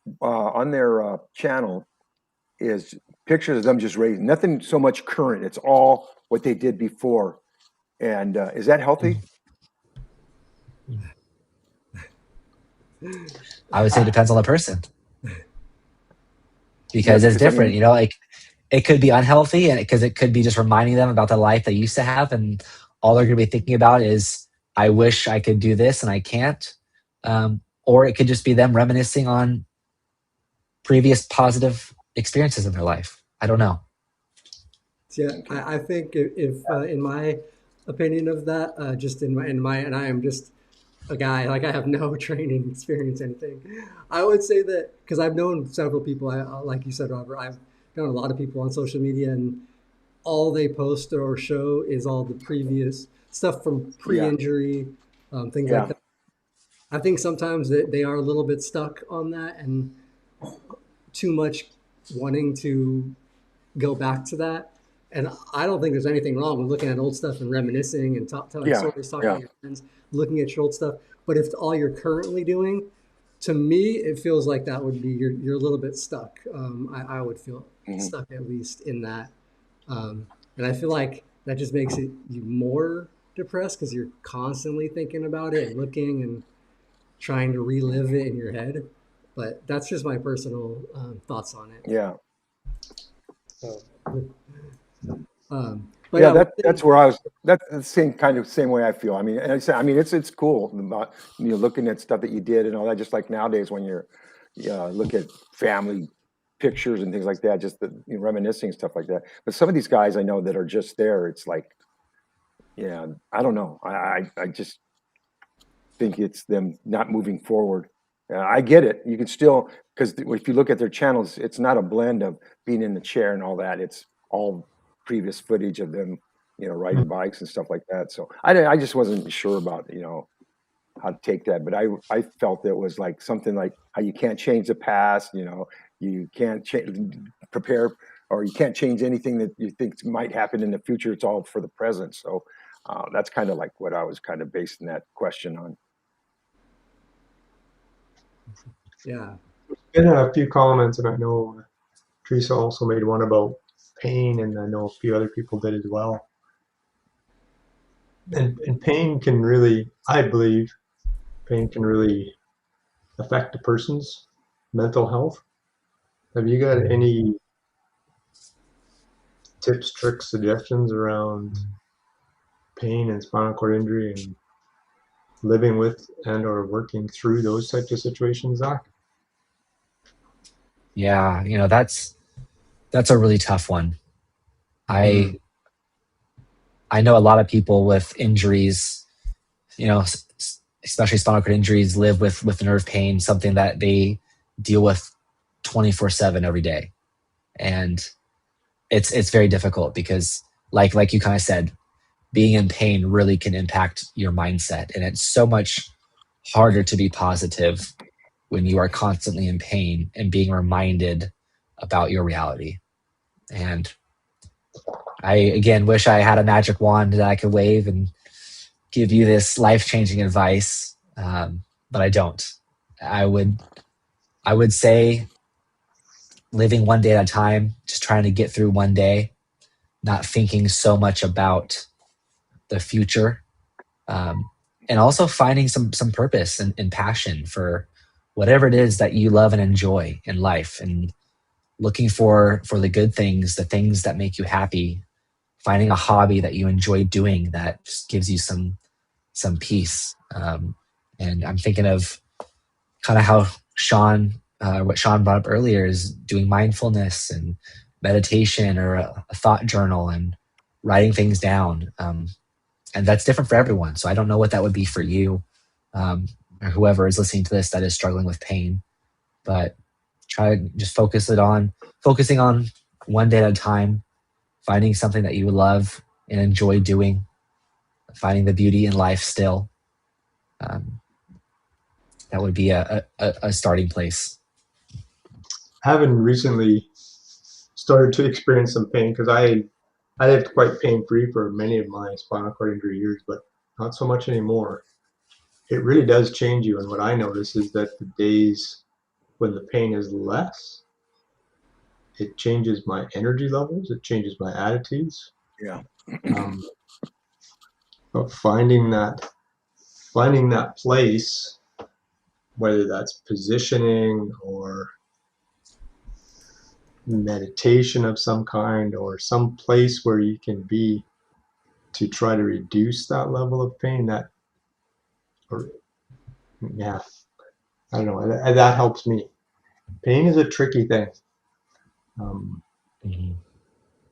channel is pictures of them just racing. Nothing so much current. It's all what they did before. And is that healthy? I would say it depends on the person, Yeah, because it's because I different. mean, Like it could be unhealthy, and because it could be just reminding them about the life they used to have, and all they're going to be thinking about is, I wish I could do this and I can't. Or it could just be them reminiscing on previous positive experiences in their life. I don't know. Yeah, okay, I think if in my opinion of that, just in my, and I am just a guy, like I have no training experience, anything. I would say that because I've known several people, like you said, Robert, I've known a lot of people on social media, and all they post or show is all the previous stuff from yeah, pre-injury, things like yeah, that. I think sometimes they are a little bit stuck on that and too much wanting to go back to that. And I don't think there's anything wrong with looking at old stuff and reminiscing and telling Yeah, stories, talking yeah. to your friends, looking at your old stuff. But if all you're currently doing, to me, it feels like that would be you're a little bit stuck. I would feel Mhm. stuck at least in that, and I feel like that just makes it you more depressed because you're constantly thinking about it and looking and trying to relive it in your head. But that's just my personal thoughts on it. Yeah. But Yeah, yeah, one that's thing, where I was. That's the same way I feel. I mean, and I mean, it's cool about looking at stuff that you did and all that. Just like nowadays when you're look at family pictures and things like that, just reminiscing stuff like that. But some of these guys I know that are just there. It's like, yeah, I don't know. I just think it's them not moving forward. I get it. You can still, because if you look at their channels, it's not a blend of being in the chair and all that. It's all previous footage of them, riding bikes and stuff like that. So I just wasn't sure about, how to take that. But I felt it was like something like how you can't change the past, you can't prepare, or you can't change anything that you think might happen in the future. It's all for the present. So that's kind of like what I was kind of basing that question on. yeah, Been a few comments, and I know Teresa also made one about pain, and I know a few other people did as well. And pain can really, I believe, pain can really affect a person's mental health. Have you got any tips, tricks, suggestions around pain and spinal cord injury and living with and or working through those types of situations, Zach? Yeah, that's a really tough one. Mm-hmm. I know a lot of people with injuries, especially spinal cord injuries, live with nerve pain, something that they deal with 24/7 every day, and it's very difficult because, like you kind of said, being in pain really can impact your mindset, and it's so much harder to be positive when you are constantly in pain and being reminded about your reality. And I again wish I had a magic wand that I could wave and give you this life changing advice, but I don't. I would I would say living one day at a time, just trying to get through one day, not thinking so much about the future, um, and also finding some purpose and passion for whatever it is that you love and enjoy in life, and looking for the good things, the things that make you happy, finding a hobby that you enjoy doing that just gives you some peace. And I'm thinking of kind of how what Sean brought up earlier is doing mindfulness and meditation, or a thought journal, and writing things down. And that's different for everyone. So I don't know what that would be for you, or whoever is listening to this that is struggling with pain. But try to just focusing on one day at a time, finding something that you love and enjoy doing, finding the beauty in life still. Um, that would be a starting place. Having recently started to experience some pain because I lived quite pain free for many of my spinal cord injury years, but not so much anymore. It really does change you. And what I notice is that the days when the pain is less, it changes my energy levels, it changes my attitudes. Yeah. Um, but finding that place, whether that's positioning or meditation of some kind, or some place where you can be to try to reduce that level of pain, that, or yeah, I don't know, that helps me. Pain is a tricky thing. um Mhm.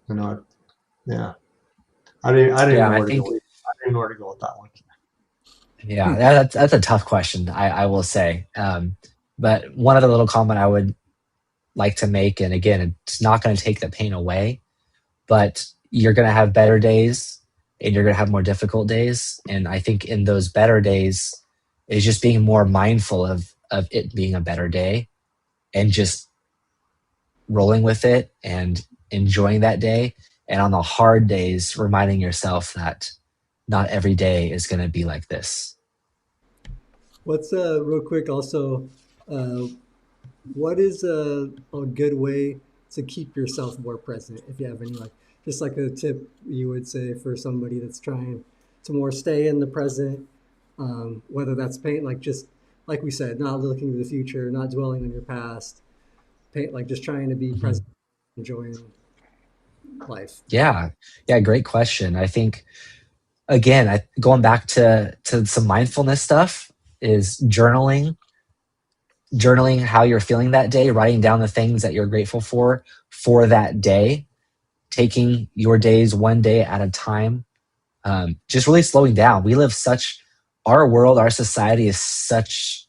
you know yeah, I didn't Yeah, even and know I where to go. think, I didn't know where to go with that one. yeah, that's a tough question. I will say, but one other little comment I would like to make, and again, it's not going to take the pain away, but you're going to have better days and you're going to have more difficult days. And I think in those better days is just being more mindful of it being a better day, and just rolling with it and enjoying that day, And on the hard days, reminding yourself that not every day is going to be like this. What's real quick also, uh, what is a good way to keep yourself more present? If you have any, like, just like a tip you would say for somebody that's trying to more stay in the present, whether that's paint, like just like we said, not looking to the future, not dwelling on your past, paint, like just trying to be Mhm. present, enjoying life. Yeah. Yeah. Great question. I think, again, going back to some mindfulness stuff is journaling how you're feeling that day, writing down the things that you're grateful for that day, taking your days one day at a time, just really slowing down. We live our world, our society is such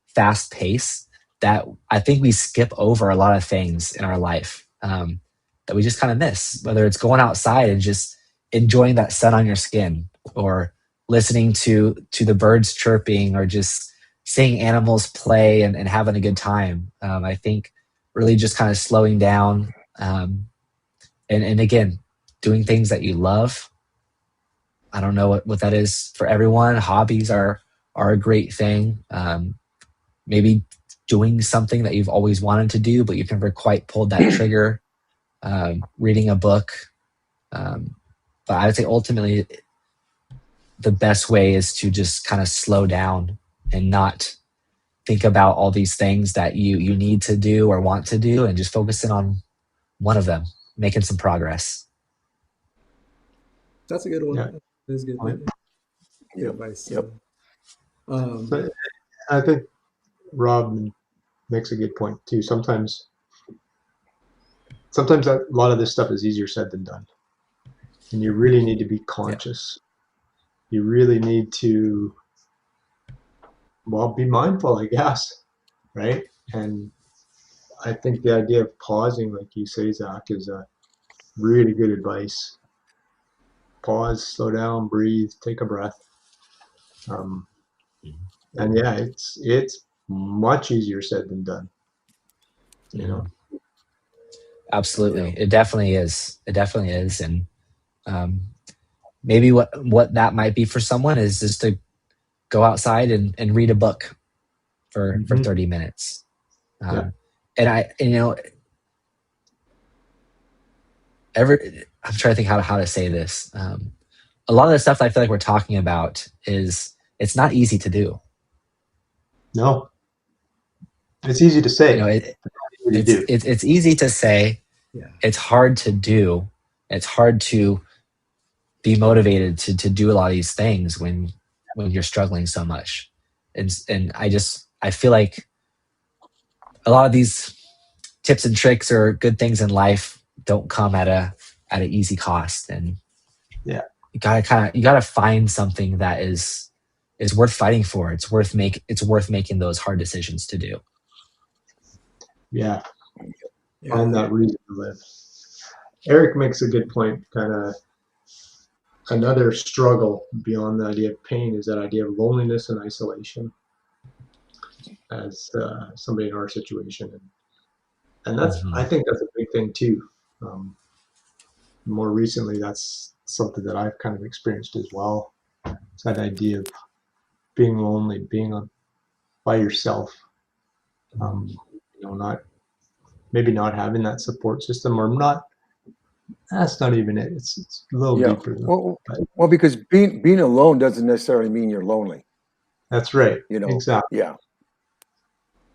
fast pace that I think we skip over a lot of things in our life that we just kind of miss, whether it's going outside and just enjoying that sun on your skin, or listening to the birds chirping, or just seeing animals play and having a good time. I think really just kind of slowing down, and again, doing things that you love. I don't know what that is for everyone. Hobbies are a great thing. Maybe doing something that you've always wanted to do, but you've never quite pulled that trigger. Reading a book. But I would say ultimately the best way is to just kind of slow down and not think about all these things that you need to do or want to do, and just focus in on one of them, making some progress. That's a good one. Yeah. That's good. Point. Good Yep. advice. Yep. So I think Rob makes a good point too. Sometimes a lot of this stuff is easier said than done, and you really need to be conscious. You really need to, well, be mindful, I guess, right? And I think the idea of pausing, like you say, Zach, is a really good advice. Pause, slow down, breathe, take a breath. And yeah, it's much easier said than done. You know. Absolutely. Yeah. It definitely is. It definitely is. And maybe what that might be for someone is just to go outside and read a book for 30 minutes. Yeah. And I'm trying to think how to say this. A lot of the stuff I feel like we're talking about it's not easy to do. No, it's easy to say. Easy to do. It's easy to say. Yeah. It's hard to do. It's hard to be motivated to do a lot of these things when you're struggling so much. And I feel like a lot of these tips and tricks or good things in life don't come at an easy cost. And Yeah. you gotta find something that is worth fighting for. It's worth making those hard decisions to do. Yeah. Yeah. Find that reason to live. Eric makes a good point. Kind of another struggle beyond the idea of pain is that idea of loneliness and isolation as somebody in our situation. And that's, I think that's a big thing too. More recently, that's something that I've kind of experienced as well. It's that idea of being lonely, being by yourself. Maybe not having that support system, or not. That's not even it. It's a little deeper. Well, because being alone doesn't necessarily mean you're lonely. That's right. Exactly. Yeah.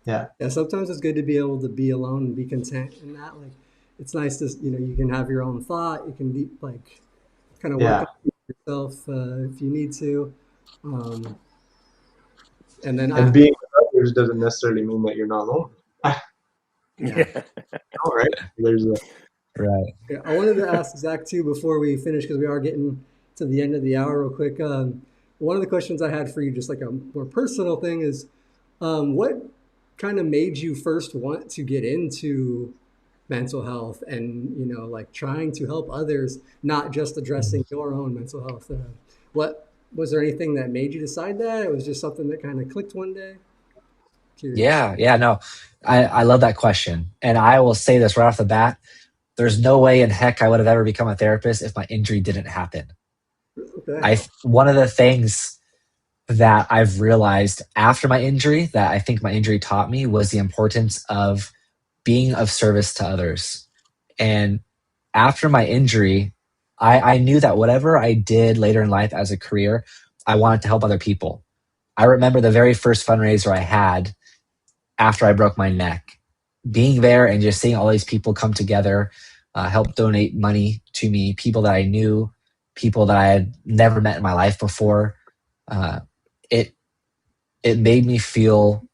Yeah, sometimes it's good to be able to be alone and be content in that. Like, it's nice to, you can have your own thought. You can kind of work on yourself if you need to. And then being with others doesn't necessarily mean that you're not lonely. Yeah. All right. There's a Right. Yeah, I wanted to ask Zach too before we finish, because we are getting to the end of the hour real quick. One of the questions I had for you, just like a more personal thing, is what kind of made you first want to get into mental health and, like trying to help others, not just addressing your own mental health? What was there anything that made you decide that? It was just something that kind of clicked one day? Curious. Yeah. No, I love that question. And I will say this right off the bat. there's no way in heck I would have ever become a therapist if my injury didn't happen. Okay. One of the things that I've realized after my injury that I think my injury taught me was the importance of being of service to others. And after my injury, I knew that whatever I did later in life as a career, I wanted to help other people. I remember the very first fundraiser I had after I broke my neck, being there and just seeing all these people come together, help donate money to me, people that I knew, people that I had never met in my life before. Uh, it it made me feel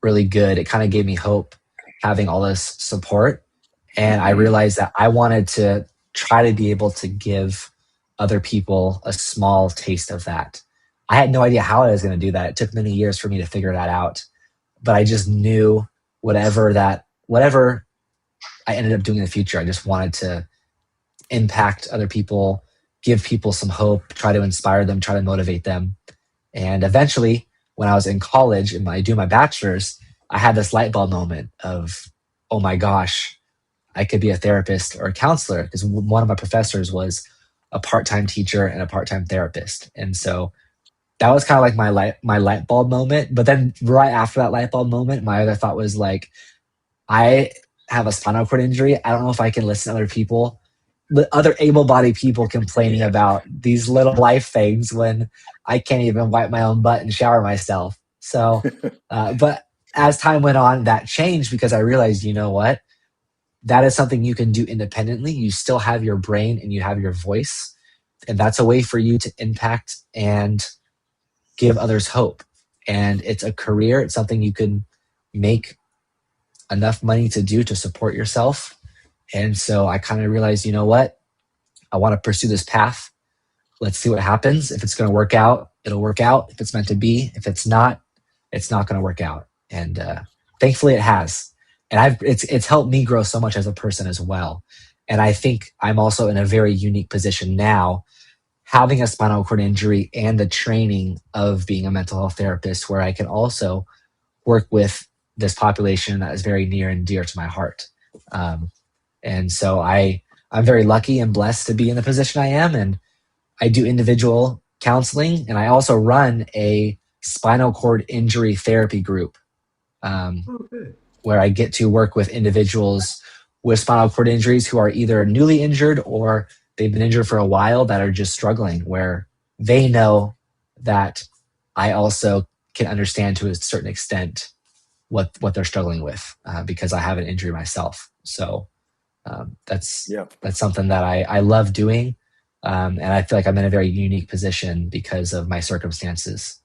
really good. It kind of gave me hope having all this support. And I realized that I wanted to try to be able to give other people a small taste of that. I had no idea how I was going to do that. It took many years for me to figure that out. But I just knew whatever I ended up doing in the future, I just wanted to impact other people, give people some hope, try to inspire them, try to motivate them. And eventually, when I was in college and I do my bachelor's, I had this light bulb moment of, oh my gosh, I could be a therapist or a counselor, because one of my professors was a part-time teacher and a part-time therapist. And so that was kind of like my light bulb moment. But then right after that light bulb moment, my other thought was like, I have a spinal cord injury. I don't know if I can listen to other people, other able-bodied people complaining about these little life things when I can't even wipe my own butt and shower myself. So, but as time went on, that changed because I realized, you know what? That is something you can do independently. You still have your brain and you have your voice. And that's a way for you to impact and give others hope. And it's a career. It's something you can make enough money to do to support yourself. And so I kind of realized, you know what? I want to pursue this path. Let's see what happens. If it's going to work out, it'll work out. If it's meant to be, if it's not going to work out. And thankfully it has. And it's helped me grow so much as a person as well. And I think I'm also in a very unique position now, having a spinal cord injury and the training of being a mental health therapist, where I can also work with this population that is very near and dear to my heart. And so I'm very lucky and blessed to be in the position I am. And I do individual counseling, and I also run a spinal cord injury therapy group, Okay. where I get to work with individuals with spinal cord injuries who are either newly injured or they've been injured for a while that are just struggling, where they know that I also can understand to a certain extent what they're struggling with, because I have an injury myself. So that's something that I love doing. And I feel like I'm in a very unique position because of my circumstances.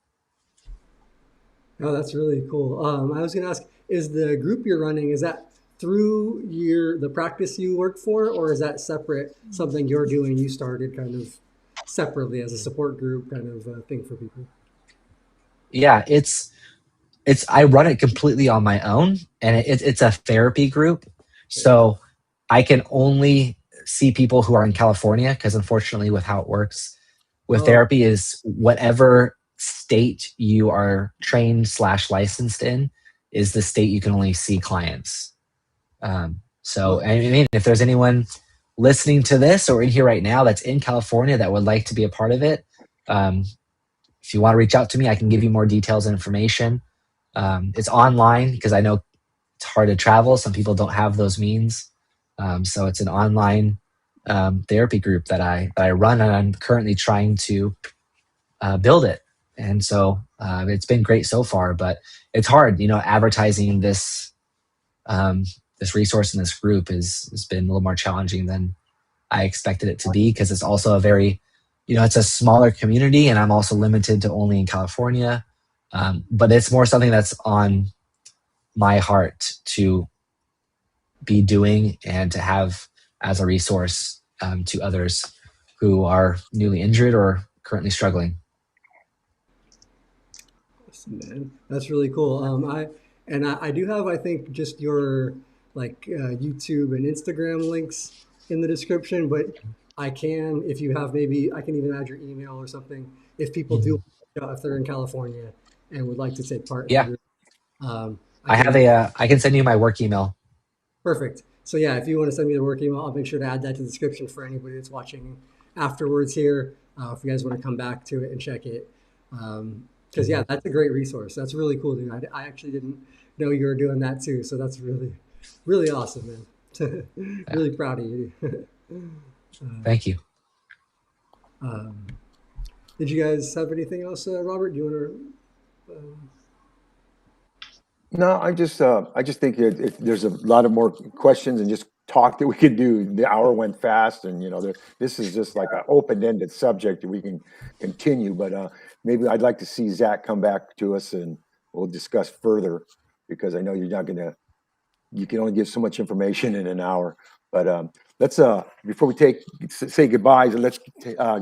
Oh, that's really cool. I was going to ask, is the group you're running, is that through the practice you work for, or is that separate, something you're doing, you started kind of separately as a support group kind of thing for people? Yeah, I run it completely on my own, and it's a therapy group. So I can only see people who are in California, because unfortunately with how it works with therapy is whatever state you are trained / licensed in is the state you can only see clients. So I mean, if there's anyone listening to this or in here right now that's in California that would like to be a part of it, if you want to reach out to me, I can give you more details and information. It's online because I know it's hard to travel. Some people don't have those means. So it's an online therapy group that I run, and I'm currently trying to build it. And so it's been great so far, but it's hard, advertising this this resource in this group has been a little more challenging than I expected it to be, because it's also a very, it's a smaller community, and I'm also limited to only in California. But it's more something that's on my heart to be doing and to have as a resource to others who are newly injured or currently struggling. Man, that's really cool. I do have, I think, just your YouTube and Instagram links in the description, but I can, if you have, maybe I can even add your email or something if people do, if they're in California and would like to take part in the Yeah, group. I can send you my work email. Perfect. So yeah, if you want to send me the work email, I'll make sure to add that to the description for anybody that's watching afterwards here. If you guys want to come back to it and check it. Because yeah, that's a great resource. That's really cool, dude. I actually didn't know you were doing that too. So that's really, really awesome, man. Really proud of you. Thank you. Did you guys have anything else, Robert? Do you want to? No, I just think if there's a lot of more questions and just talk that we could do. The hour went fast, and this is just like an open-ended subject that we can continue. But maybe I'd like to see Zach come back to us, and we'll discuss further, because I know you're not gonna. You can only give so much information in an hour. But let's before we say goodbyes, let's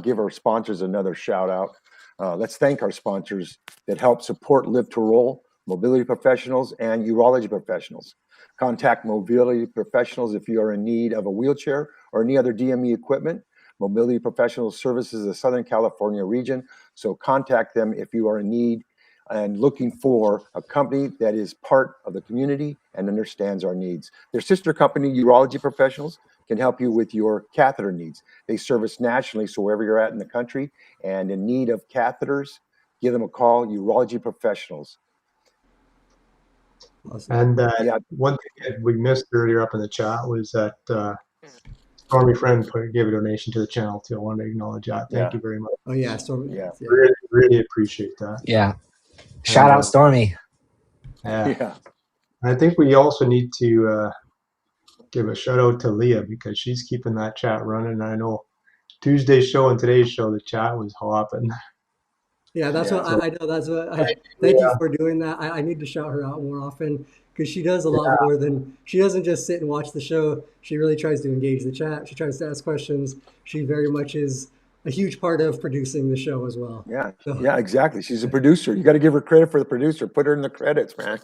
give our sponsors another shout out. Let's thank our sponsors that help support Live to Roll, mobility professionals, and urology professionals. Contact mobility professionals if you are in need of a wheelchair or any other DME equipment. Mobility Professionals services the Southern California region, so contact them if you are in need and looking for a company that is part of the community and understands our needs. Their sister company, Urology Professionals, can help you with your catheter needs. They service nationally, so wherever you're at in the country and in need of catheters, give them a call, Urology Professionals. And one thing that we missed earlier up in the chat was that Stormy Friend gave a donation to the channel too. I want to acknowledge that. Thank you very much. Oh yeah, Stormy. Yeah. Really, really appreciate that. Yeah. Shout out Stormy. Yeah. I think we also need to give a shout out to Leah, because she's keeping that chat running. I know Tuesday's show and today's show, the chat was hopping. Yeah, that's what I know. That's what thank you for doing that. I need to shout her out more often, because she does a lot more than, she doesn't just sit and watch the show. She really tries to engage the chat. She tries to ask questions. She very much is a huge part of producing the show as well. Yeah, so. Yeah, exactly. She's a producer. You got to give her credit for the producer. Put her in the credits, man.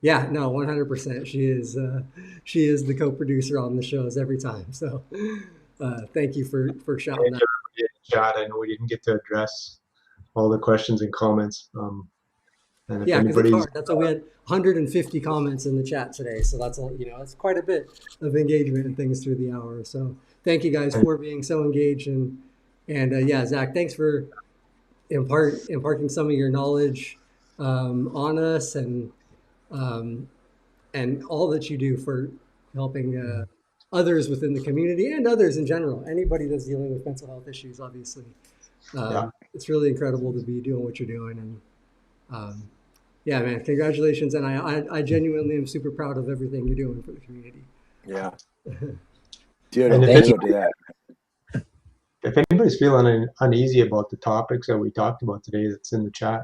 Yeah, no, 100%. She is the co-producer on the shows every time. So thank you for shouting that. Chat, I know we didn't get to address all the questions and comments. And yeah, because it's hard. That's why we had 150 comments in the chat today. So that's that's quite a bit of engagement and things through the hour. So thank you guys for being so engaged, and yeah, Zach, thanks for imparting some of your knowledge on us, and all that you do for helping others within the community and others in general. Anybody that's dealing with mental health issues, obviously. It's really incredible to be doing what you're doing, and yeah, man, congratulations. And I genuinely am super proud of everything you're doing for the community. Yeah. Dude, thank you. To that. If anybody's feeling uneasy about the topics that we talked about today that's in the chat,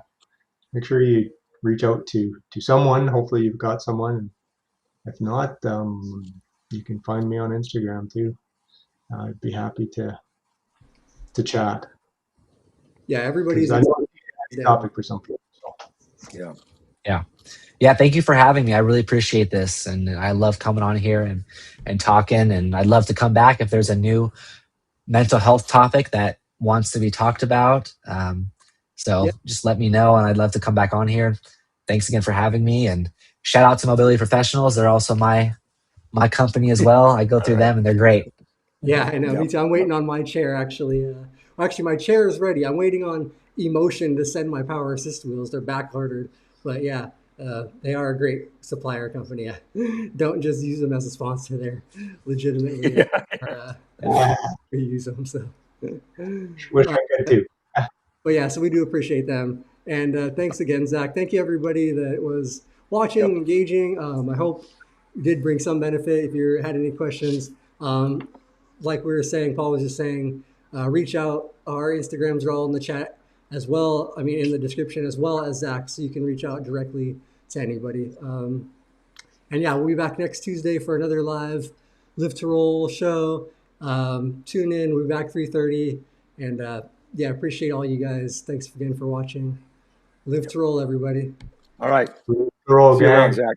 make sure you reach out to someone. Hopefully you've got someone. If not, you can find me on Instagram too. I'd be happy to chat. Yeah, everybody's a topic for some people. So. Yeah. Thank you for having me. I really appreciate this, and I love coming on here and talking. And I'd love to come back if there's a new mental health topic that wants to be talked about. Just let me know, and I'd love to come back on here. Thanks again for having me, and shout out to Mobility Professionals. They're also my company as well. I go through them, and they're great. Yeah, I know. Me too. I'm waiting on my chair, actually. Actually, my chair is ready. I'm waiting on Emotion to send my power assist wheels. They're back ordered. But yeah, they are a great supplier company. Don't just use them as a sponsor. They're legitimately we use them. So wish I could too. But yeah, so we do appreciate them. And thanks again, Zach. Thank you, everybody that was watching, engaging. I hope you did bring some benefit. If you had any questions, like we were saying, Paul was just saying, reach out. Our Instagrams are all in the chat as well. I mean, in the description, as well as Zach, so you can reach out directly to anybody. And yeah, we'll be back next Tuesday for another live Live to Roll show. Tune in. We'll be back 3:30. And yeah, appreciate all you guys. Thanks again for watching. Live to Roll, everybody. All right. Live to Roll, Zach.